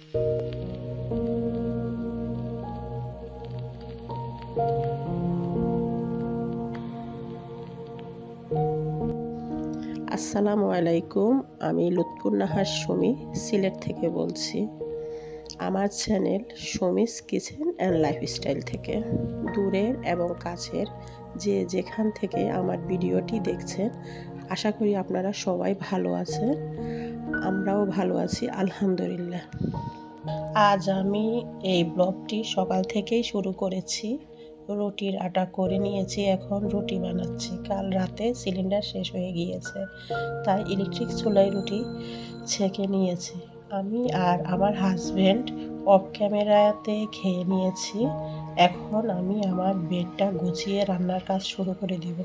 আসসালামু আলাইকুম, আমি লুৎফুন নাহার সুমি সিলেট থেকে বলছি। আমার channel Sumi's kitchen and lifestyle থেকে দূরের এবং কাছের যে যেখান থেকে আমার ভিডিওটি দেখছেন, আশা করি আপনারা সবাই ভালো আছেন। আমরাও ভালো আছি আলহামদুলিল্লাহ। আজ আমি এই ব্লগটি সকাল থেকেই শুরু করেছি। রুটির আটা করে নিয়েছি, এখন রুটি বানাচ্ছি। কাল রাতে সিলিন্ডার শেষ হয়ে গিয়েছে, তাই ইলেকট্রিক চুলায় রুটি ছেঁকে নিয়েছি। আমি আর আমার হাজবেন্ড অফ ক্যামেরাতে খেয়ে নিয়েছি। এখন আমি আমার বেডটা গুছিয়ে রান্নার কাজ শুরু করে দিব।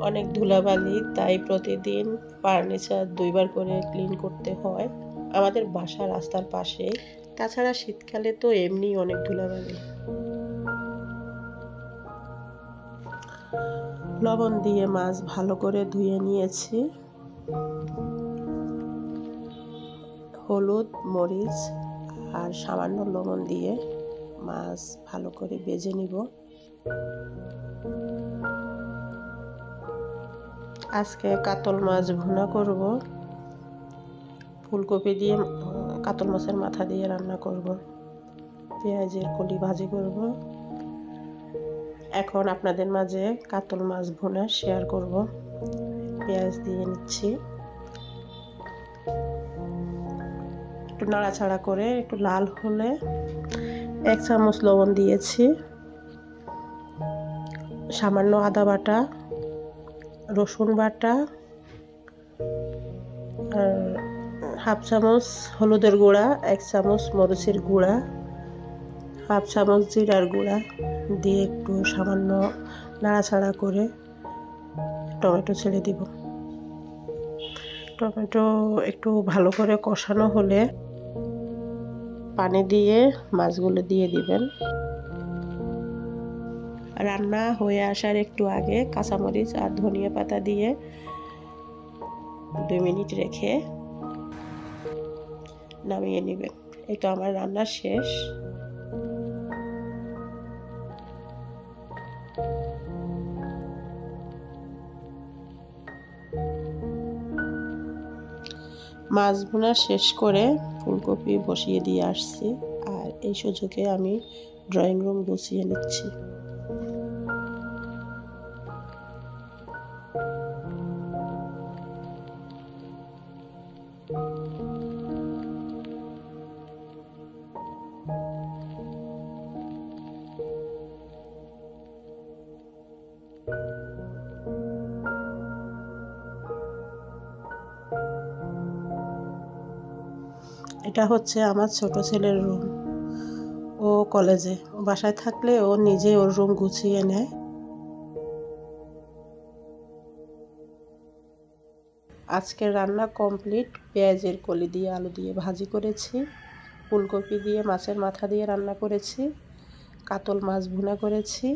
অনেক ধুলাবালি, তাই প্রতিদিন ফার্নিচার 2বার করে ক্লিন করতে হয়। আমাদের বাসা রাস্তার পাশে, তাছাড়া শীতকালে তো এমনি অনেক ধুলাবালি। লবণ দিয়ে মাছ ভালো করে ধুয়ে নিয়েছি। হলুদ, মরিচ আর সামান্য লবণ দিয়ে মাছ ভালো করে ভেজে নিব। আজকে কাতল মাছ ভুনা করব। ফুলকপি দিয়ে কাতল মাছের মাথা দিয়ে রান্না করব। পেঁয়াজের কলি ভাজি করব। এখন আপনাদের মাঝে কাতল মাছ ভুনা শেয়ার করব। পেঁয়াজ দিয়ে নিচ্ছি, একটু নাড়াচাড়া করে একটু লাল হলে 1 চামচ লবণ দিয়েছি। সামান্য আদা বাটা, রসুন বাটা, আর 1/2 চামচ হলুদের গুঁড়া, 1 চামচ মরিচের গুঁড়া, 1/2 চামচ জিরার গুঁড়া দিয়ে একটু সামান্য নাড়াচাড়া করে টমেটো ছেড়ে দিব। টমেটো একটু ভালো করে কষানো হলে পানি দিয়ে মাছগুলো দিয়ে দিবেন। রান্না হয়ে আসার একটু আগে কাঁচামরিচ আর ধনিয়া পাতা দিয়ে 2 মিনিট রেখে নামিয়ে নেবেন। এই তো আমার রান্না শেষ। মাছ ভুনা শেষ করে ফুলকপি বসিয়ে দিয়ে আসছি, আর এই সুযোগে আমি ড্রয়িং রুম গুছিয়ে নিচ্ছি। এটা হচ্ছে আমার ছোট ছেলের রুম। ও কলেজে, ও বাসায় থাকলে ও নিজে ওর রুম গুছিয়ে নেয়। আজকের রান্না কমপ্লিট। পেঁয়াজের কলি দিয়ে আলু দিয়ে ভাজি করেছি, ফুলকপি দিয়ে মাছের মাথা দিয়ে রান্না করেছি, কাতল মাছ ভুনা করেছি।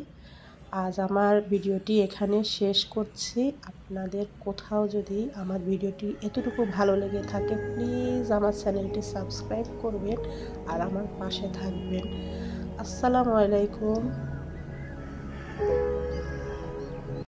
আজ আমার ভিডিওটি এখানে শেষ করছি। আপনাদের কোথাও যদি আমার ভিডিওটি এতটুকু ভালো লেগে থাকে, প্লিজ আমার চ্যানেলটি সাবস্ক্রাইব করবেন আর আমার পাশে থাকবেন। আসসালামু আলাইকুম।